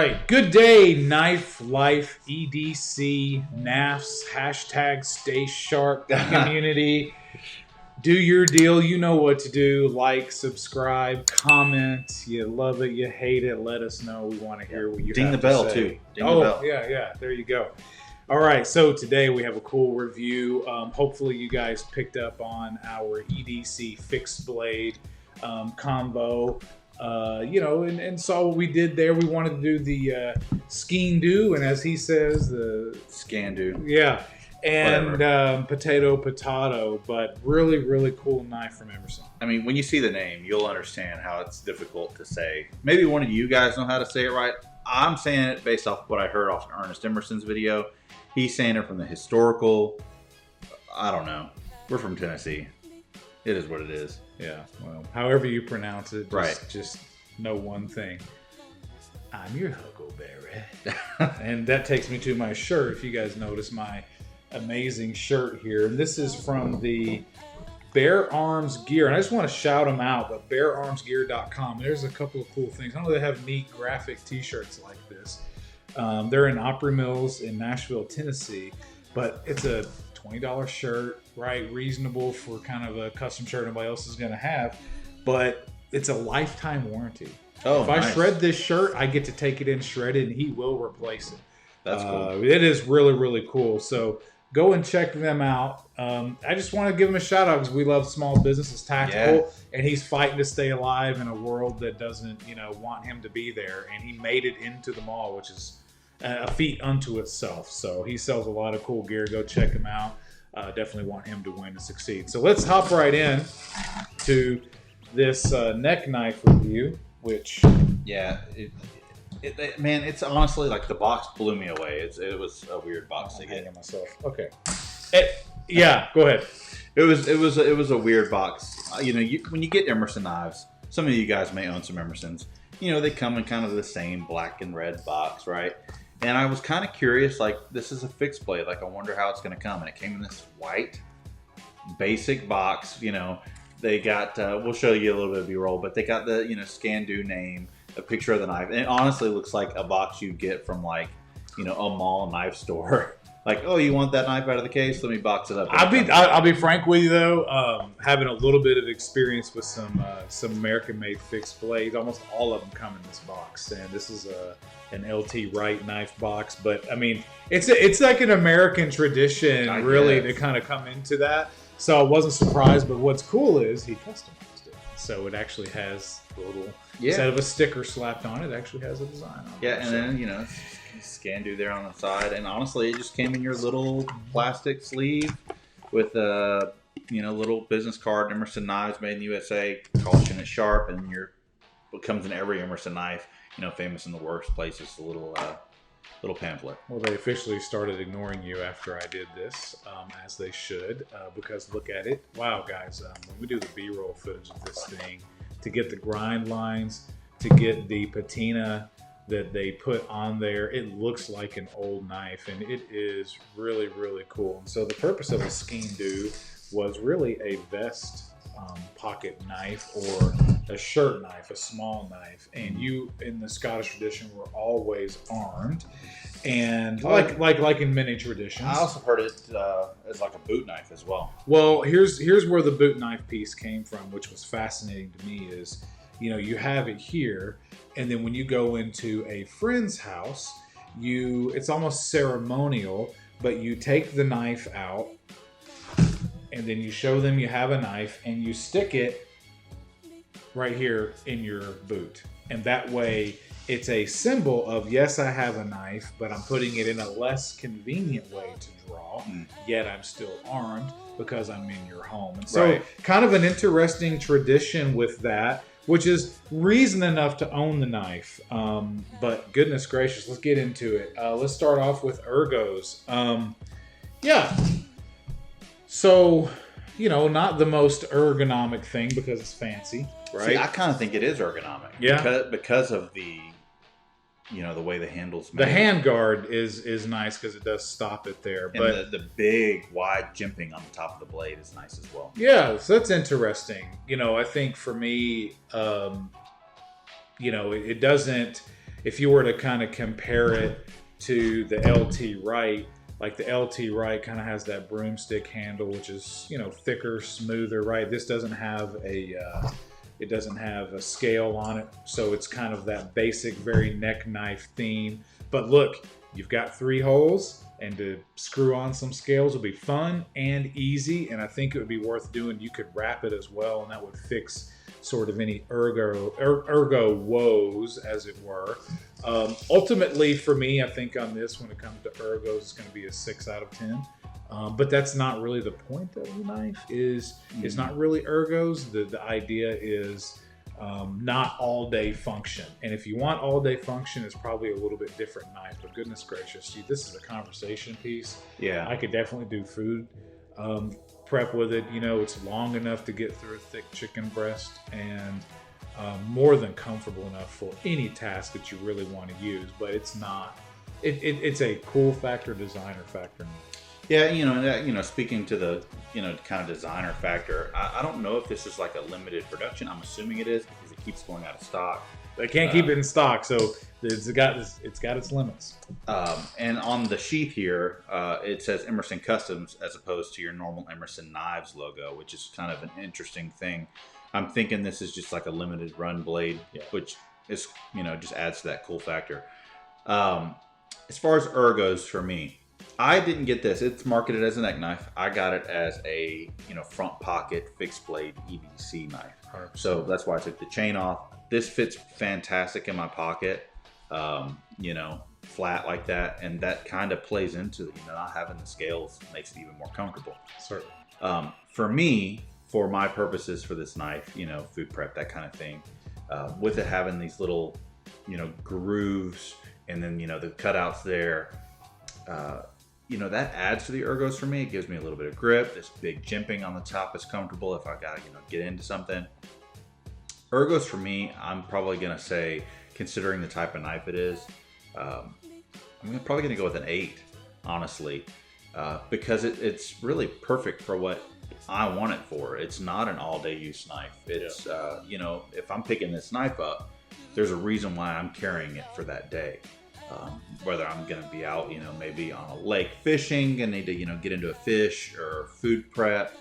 right. Good day, Knife Life, EDC, NAFs, hashtag Stay Sharp community. Do your deal. You know what to do. Like, subscribe, comment. You love it, you hate it. Let us know. We want to hear what you Ding have the bell, to say. too. Ding Oh, the bell. yeah. There you go. All right. So today we have a cool review. Hopefully you guys picked up on our EDC Fixed Blade combo. And saw what we did there. We wanted to do the Sgian Dubh, and as he says, the Sgian Dubh. Yeah. And potato, but really, really cool knife from Emerson. I mean, when you see the name, you'll understand how it's difficult to say. Maybe one of you guys know how to say it right. I'm saying it based off what I heard off Ernest Emerson's video. He's saying it from the historical. I don't know. We're from Tennessee. It is what it is. Yeah, well, however you pronounce it, right. Just know one thing. I'm your Huckleberry. And that takes me to my shirt. If you guys notice my amazing shirt here. And this is from the Bear Arms Gear. And I just want to shout them out, but beararmsgear.com. There's a couple of cool things. I know they have neat graphic t-shirts like this. They're in Opry Mills in Nashville, Tennessee. But it's a $20 shirt, right? Reasonable for kind of a custom shirt nobody else is going to have. But it's a lifetime warranty. Oh, if nice. I shred this shirt, I get to take it in shredded and he will replace it. That's cool. It is really, really cool. So go and check them out. I just want to give him a shout out because we love small businesses, tactical, and he's fighting to stay alive in a world that doesn't, want him to be there. And he made it into the mall, which is a feat unto itself. So he sells a lot of cool gear. Go check him out. Definitely want him to win and succeed. So let's hop right in to this neck knife review, which... Yeah, man, it's honestly like the box blew me away. It was a weird box to get. Myself. Okay. Yeah, go ahead. It was a weird box. When you get Emerson knives, some of you guys may own some Emersons. They come in kind of the same black and red box, right? And I was kind of curious, like, this is a fixed blade. Like, I wonder how it's going to come. And it came in this white, basic box. They got, we'll show you a little bit of B-roll, but they got the, Sgian Dubh name, a picture of the knife. And it honestly looks like a box you get from, like, a mall knife store. Like, oh, you want that knife out of the case? Let me box it up. I'll be frank with you though. Having a little bit of experience with some American-made fixed blades, almost all of them come in this box, and this is an LT Wright knife box. But I mean, it's like an American tradition, to kind of come into that. So I wasn't surprised. But what's cool is he customized it, so it actually has a little instead of a sticker slapped on it, actually has a design on it. Yeah, and then Sgian Dubh there on the side, and honestly, it just came in your little plastic sleeve with a little business card. Emerson Knives, made in the USA. Caution is sharp, and what comes in every Emerson knife. Famous in the worst places. A little pamphlet. Well, they officially started ignoring you after I did this, as they should, because look at it. Wow, guys, when we do the B-roll footage of this thing, to get the grind lines, to get the patina that they put on there, it looks like an old knife, and it is really, really cool. And so the purpose of a Sgian Dubh was really a vest pocket knife or a shirt knife, a small knife. And you, in the Scottish tradition, were always armed, and like in many traditions. I also heard it as like a boot knife as well. Well, here's where the boot knife piece came from, which was fascinating to me. Is you have it here, and then when you go into a friend's house, it's almost ceremonial, but you take the knife out, and then you show them you have a knife, and you stick it right here in your boot. And that way, it's a symbol of, yes, I have a knife, but I'm putting it in a less convenient way to draw, yet I'm still armed because I'm in your home. And so kind of an interesting tradition with that, which is reason enough to own the knife. But goodness gracious, let's get into it. Let's start off with Ergos. So, not the most ergonomic thing because it's fancy, right? See, I kind of think it is ergonomic. Yeah. Because of the way the handle's made. The hand guard is nice because it does stop it there. And but the big, wide jimping on the top of the blade is nice as well. Yeah, so that's interesting. I think for me, it doesn't... if you were to kind of compare it to the LT Wright, like the LT Wright kind of has that broomstick handle, which is, you know, thicker, smoother, right? This doesn't have it doesn't have a scale on it, so it's kind of that basic, very neck knife theme. But look, you've got 3 holes, and to screw on some scales will be fun and easy, and I think it would be worth doing. You could wrap it as well, and that would fix sort of any ergo woes, as it were. Ultimately, for me, I think on this, when it comes to ergos, it's going to be a 6 out of 10. But that's not really the point of the knife. It's not really ergos. The idea is not all day function. And if you want all day function, it's probably a little bit different knife. But goodness gracious, this is a conversation piece. Yeah, I could definitely do food prep with it. You know, it's long enough to get through a thick chicken breast, and more than comfortable enough for any task that you really want to use. But it's not. It's a cool factor, designer factor. Yeah, you know, speaking to the, kind of designer factor, I don't know if this is like a limited production. I'm assuming it is because it keeps going out of stock. They can't keep it in stock, so it's got its limits. And on the sheath here, it says Emerson Customs as opposed to your normal Emerson Knives logo, which is kind of an interesting thing. I'm thinking this is just like a limited run blade, which is, just adds to that cool factor. As far as ergos for me, I didn't get this. It's marketed as a neck knife. I got it as a, front pocket fixed blade EDC knife. 100%. So that's why I took the chain off. This fits fantastic in my pocket, flat like that. And that kind of plays into, not having the scales makes it even more comfortable. Certainly. For me, for my purposes for this knife, food prep, that kind of thing, with it having these little, grooves and then, the cutouts there, that adds to the ergos for me. It gives me a little bit of grip. This big jimping on the top is comfortable if I got to, get into something. Ergos for me, I'm probably going to say, considering the type of knife it is, I'm probably going to go with an 8, honestly, because it's really perfect for what I want it for. It's not an all-day use knife. It's, if I'm picking this knife up, there's a reason why I'm carrying it for that day. Whether I'm going to be out, maybe on a lake fishing and need to, get into a fish or food prep.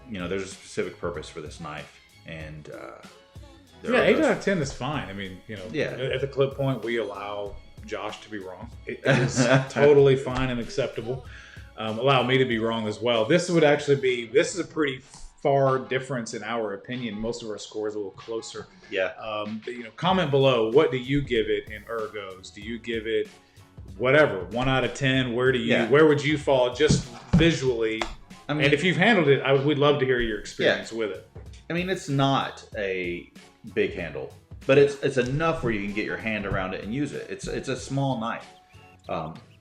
There's a specific purpose for this knife. And 8 out of 10 is fine. I mean, at the clip point, we allow Josh to be wrong. It is totally fine and acceptable. Allow me to be wrong as well. This is a pretty far difference in our opinion. Most of our scores a little closer. Yeah. Comment below. What do you give it in ergos? Do you give it whatever 1 out of 10? Where would you fall just visually? And if you've handled it, we'd love to hear your experience with it. I mean, it's not a big handle, but it's enough where you can get your hand around it and use it. It's a small knife,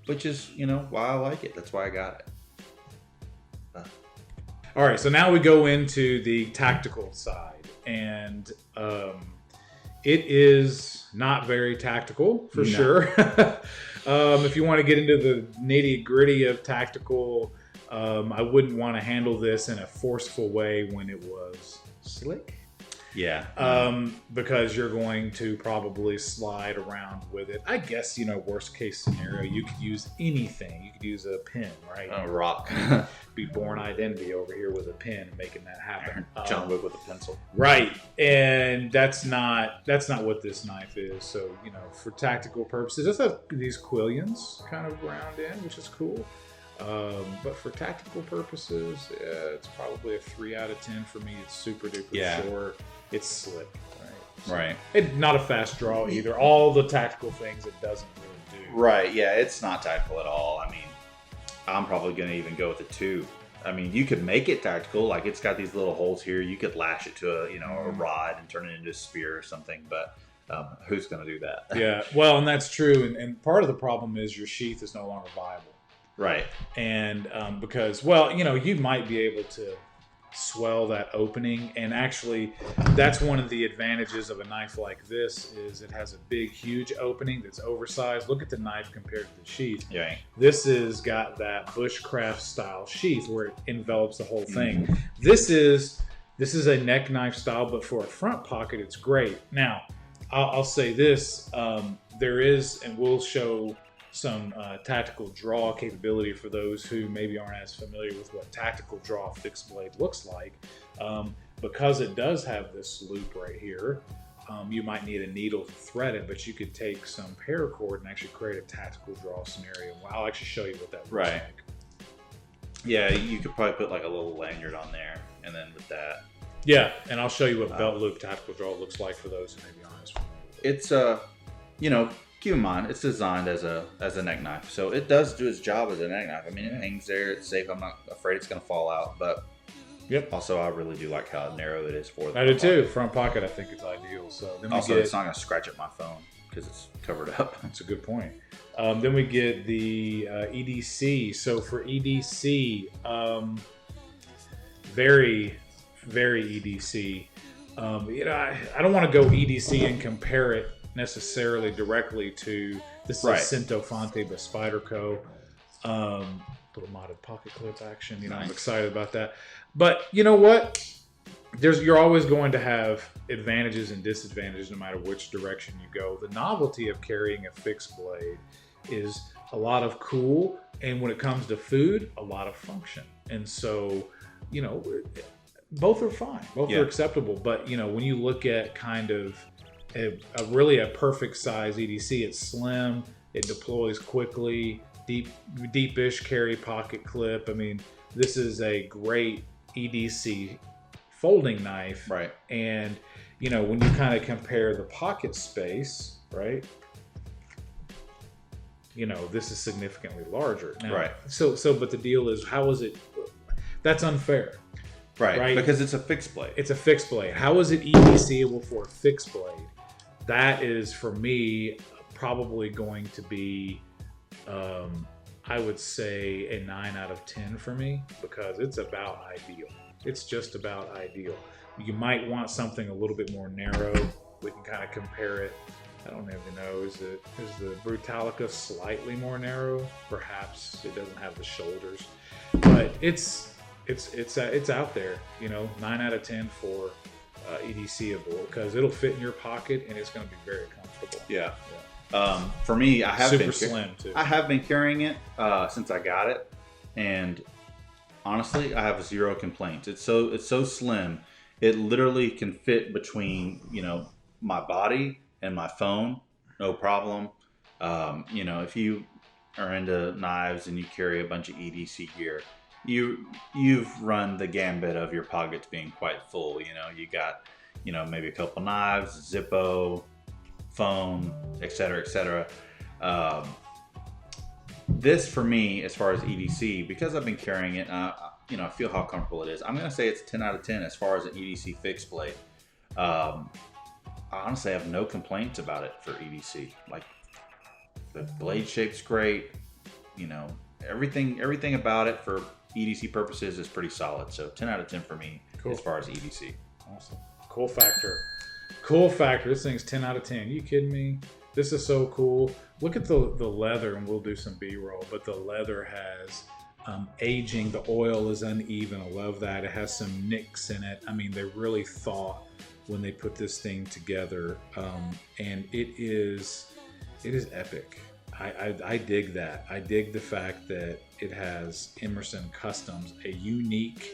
which is why I like it. That's why I got it. All right, so now we go into the tactical side, and it is not very tactical for sure. If you want to get into the nitty gritty of tactical, I wouldn't want to handle this in a forceful way when it was slick. Yeah. Because you're going to probably slide around with it. I guess, worst case scenario, you could use anything. You could use a pen, right? A rock. Be Born Identity over here with a pen, making that happen. John Wick with a pencil. Right. And that's not what this knife is. So, for tactical purposes, it does have these quillions kind of ground in, which is cool. But for tactical purposes, it's probably a 3 out of 10 for me. It's super duper short. It's slick, right? So, right. It's not a fast draw either. All the tactical things it doesn't really do. Right. Yeah, it's not tactical at all. I mean, I'm probably going to even go with a 2. I mean, you could make it tactical. Like, it's got these little holes here. You could lash it to a rod and turn it into a spear or something. But who's going to do that? Yeah. Well, and that's true. And part of the problem is your sheath is no longer viable. Right. And because, you might be able to swell that opening, and actually that's one of the advantages of a knife like this is it has a big huge opening that's oversized. Look at the knife compared to the sheath. Yeah. This has got that bushcraft style sheath where it envelops the whole thing. This is a neck knife style, but for a front pocket it's great. Now I'll say this: there is, and we'll show some tactical draw capability for those who maybe aren't as familiar with what tactical draw fixed blade looks like. Because it does have this loop right here, you might need a needle to thread it, but you could take some paracord and actually create a tactical draw scenario. Well, I'll actually show you what that looks like. Yeah, you could probably put like a little lanyard on there, and then with that. Yeah, and I'll show you what belt loop tactical draw looks like for those who maybe aren't as familiar with it. It's keep in mind it's designed as a neck knife, so it does do its job as a neck knife. I mean, it hangs there, it's safe. I'm not afraid it's going to fall out, but also I really do like how narrow it is for the I do too. Front pocket, I think it's ideal. So then also it's not going to scratch up my phone because it's covered up. That's a good point. Then we get the EDC. So for EDC, very, very EDC. I don't want to go EDC and compare it necessarily directly to this is a Cinto Fonte by Spyderco. Little modded pocket clip action. I'm excited about that. But you know what? You're always going to have advantages and disadvantages no matter which direction you go. The novelty of carrying a fixed blade is a lot of cool, and when it comes to food, a lot of function. And so, both are fine. Both are acceptable. But, when you look at kind of really a perfect size EDC, it's slim, it deploys quickly, deepish carry pocket clip. I mean, this is a great EDC folding knife. Right. And, when you kind of compare the pocket space, right? This is significantly larger. Now, right. So, but the deal is, how is it? That's unfair. Right. Because it's a fixed blade. It's a fixed blade. How is it EDCable for a fixed blade? That is, for me, probably going to be, I would say, a 9 out of 10 for me, because it's about ideal. It's just about ideal. You might want something a little bit more narrow. We can kind of compare it. I don't even know. Is the Brutalica slightly more narrow? Perhaps it doesn't have the shoulders, but it's out there. 9 out of 10 for EDCable, because it'll fit in your pocket and it's going to be very comfortable. Yeah. For me, I have super slim too. I have been carrying it since I got it, and honestly, I have 0 complaints. It's so slim. It literally can fit between my body and my phone, no problem. If you are into knives and you carry a bunch of EDC gear, you've run the gambit of your pockets being quite full. You got maybe a couple knives, Zippo, phone, etc. This for me, as far as EDC, because I've been carrying it, I feel how comfortable it is. I'm gonna say it's 10 out of 10 as far as an EDC fixed blade. I honestly have no complaints about it for EDC. Like, the blade shape's great. Everything about it for EDC purposes is pretty solid. So 10 out of 10 for me as far as EDC. Awesome. Cool factor. This thing's 10 out of 10. You kidding me? This is so cool. Look at the leather, and we'll do some B-roll, but the leather has aging. The oil is uneven. I love that. It has some nicks in it. I mean, they really thought when they put this thing together, and it is epic. I dig that. I dig the fact that it has Emerson Customs, a unique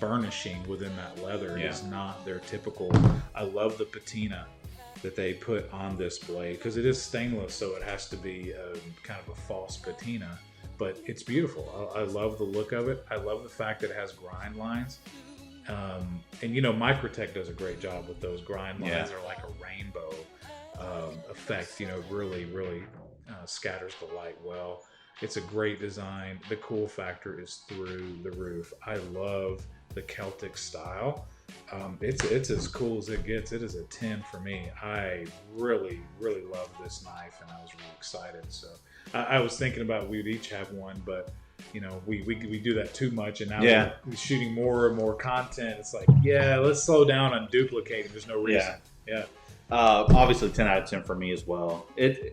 burnishing within that leather. It is not their typical. I love the patina that they put on this blade, because it is stainless, so it has to be kind of a false patina, but it's beautiful. I love the look of it. I love the fact that it has grind lines. And Microtech does a great job with those grind lines. They're like a rainbow effect. Really scatters the light well. It's a great design. The cool factor is through the roof. I love the Celtic style. It's as cool as it gets. It is a 10 for me. I really love this knife, and I was really excited. So I was thinking about we'd each have one, but we do that too much, and now we're shooting more and more content. It's like, let's slow down on duplicating. There's no reason. Obviously 10 out of 10 for me as well. They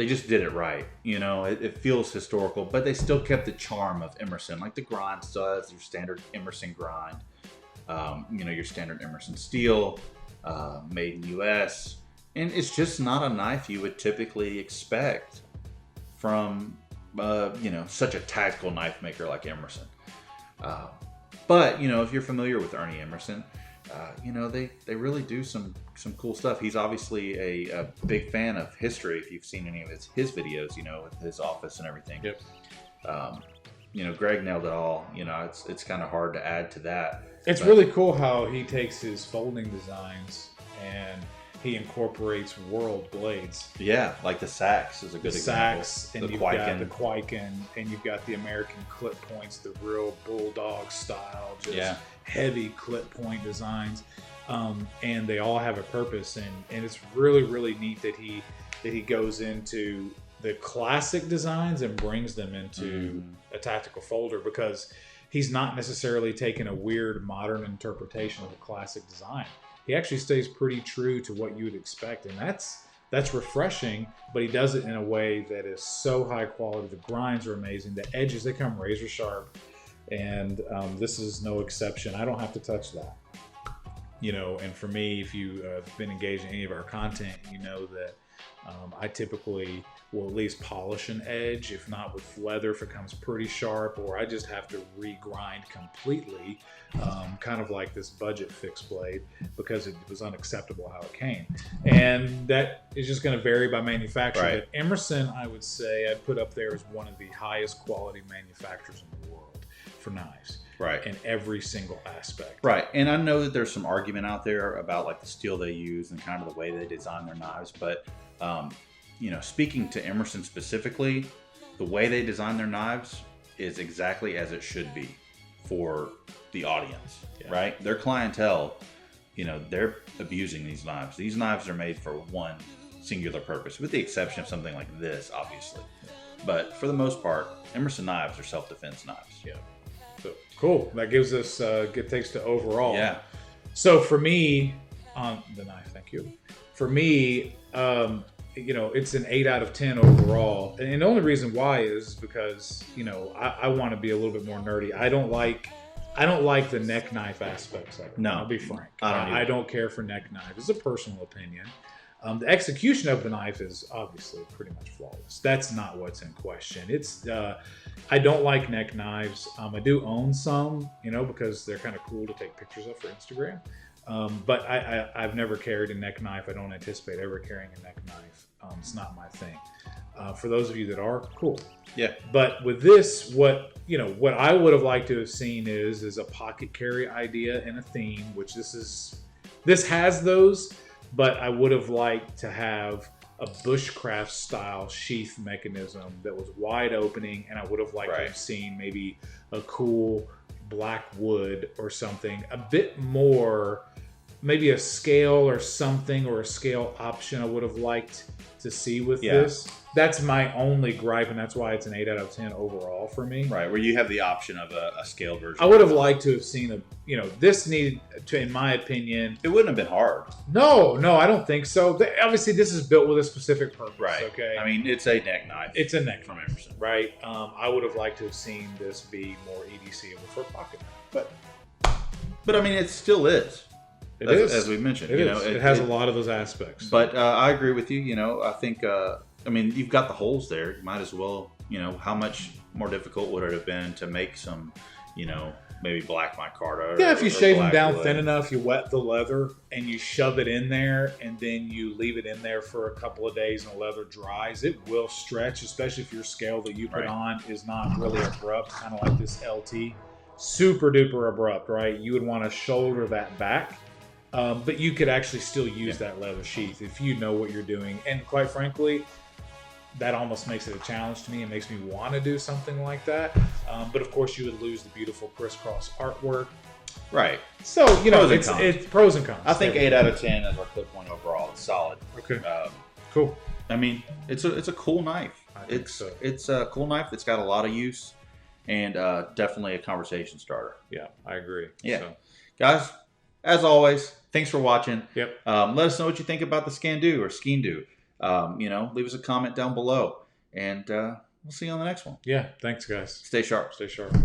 just did it right. It feels historical, but they still kept the charm of Emerson. Like, the grind still has your standard Emerson grind. Your standard Emerson steel. made in U.S., and it's just not a knife you would typically expect from such a tactical knife maker like Emerson. But if you're familiar with Ernie Emerson, they really do some cool stuff. He's obviously a big fan of history. If you've seen any of his videos, with his office and everything. Yep. Greg nailed it all. It's kind of hard to add to that. It's really cool how he takes his folding designs and he incorporates world blades. Yeah, like the Sax is a good example. Sax, and you've got the Quiken, and you've got the American clip points, the real bulldog style, just heavy clip point designs. And they all have a purpose, and it's really, really neat that he goes into the classic designs and brings them into a tactical folder, because he's not necessarily taking a weird modern interpretation of a classic design. He actually stays pretty true to what you would expect, and that's refreshing, but he does it in a way that is so high quality. The grinds are amazing. The edges, they come razor sharp, and this is no exception. I don't have to touch that. And for me, if you have been engaged in any of our content, you know that I typically will at least polish an edge, if not with leather if it comes pretty sharp, or I just have to regrind completely, kind of like this budget fixed blade, because it was unacceptable how it came. And that is just going to vary by manufacturer. Right. But Emerson, I would say, I'd put up there as one of the highest quality manufacturers in the world for knives. Right. In every single aspect. Right. And I know that there's some argument out there about like the steel they use and kind of the way they design their knives, but speaking to Emerson specifically, the way they design their knives is exactly as it should be for the audience, right? Their clientele, they're abusing these knives. These knives are made for one singular purpose, with the exception of something like this, obviously. But for the most part, Emerson knives are self-defense knives. Yeah. So, cool. That gives us takes to overall. Yeah. So for me, on the knife, thank you. For me, it's an 8 out of 10 overall. And the only reason why is because, I want to be a little bit more nerdy. I don't like the neck knife aspects of it. No. I'll be frank. I don't care for neck knives. It's a personal opinion. The execution of the knife is obviously pretty much flawless. That's not what's in question. It's I don't like neck knives. I do own some, because they're kind of cool to take pictures of for Instagram. But I've never carried a neck knife. I don't anticipate ever carrying a neck knife. It's not my thing. For those of you that are, cool. Yeah. But with this, what I would have liked to have seen is a pocket carry idea and a theme, which this has those, but I would have liked to have a bushcraft style sheath mechanism that was wide opening, and I would have liked to have seen maybe a cool black wood or something, a bit more, maybe a scale or something, or a scale option I would have liked to see with this. That's my only gripe, and that's why it's an 8 out of 10 overall for me. Right, where you have the option of a scaled version. I would have liked to have seen this needed to, in my opinion. It wouldn't have been hard. No, I don't think so. Obviously, this is built with a specific purpose. Right. Okay. I mean, it's a neck knife. It's a neck from knife, Emerson. right? I would have liked to have seen this be more EDCable for a pocket knife, but I mean, it still is. It is, as we mentioned. It has a lot of those aspects. But I agree with you. I think. I mean, you've got the holes there. You might as well. How much more difficult would it have been to make some, maybe black micarta? Yeah, if you shave them down thin enough, you wet the leather and you shove it in there, and then you leave it in there for a couple of days and the leather dries. It will stretch, especially if your scale that you put on is not really abrupt, kind of like this LT. Super duper abrupt, right? You would want to shoulder that back. But you could actually still use that leather sheath if you know what you're doing. And quite frankly, that almost makes it a challenge to me. It makes me want to do something like that. But of course, you would lose the beautiful crisscross artwork. Right. So, it's pros and cons. I think 8 out of 10 is our clip point overall. It's solid. Okay. Cool. I mean, it's a cool knife. It's a cool knife that's got a lot of use, and definitely a conversation starter. Yeah, I agree. Yeah. So. Guys, as always, thanks for watching. Yep. Let us know what you think about the Sgian Dubh or Sgian Dubh. Leave us a comment down below, and we'll see you on the next one. Yeah. Thanks, guys. Stay sharp. Stay sharp.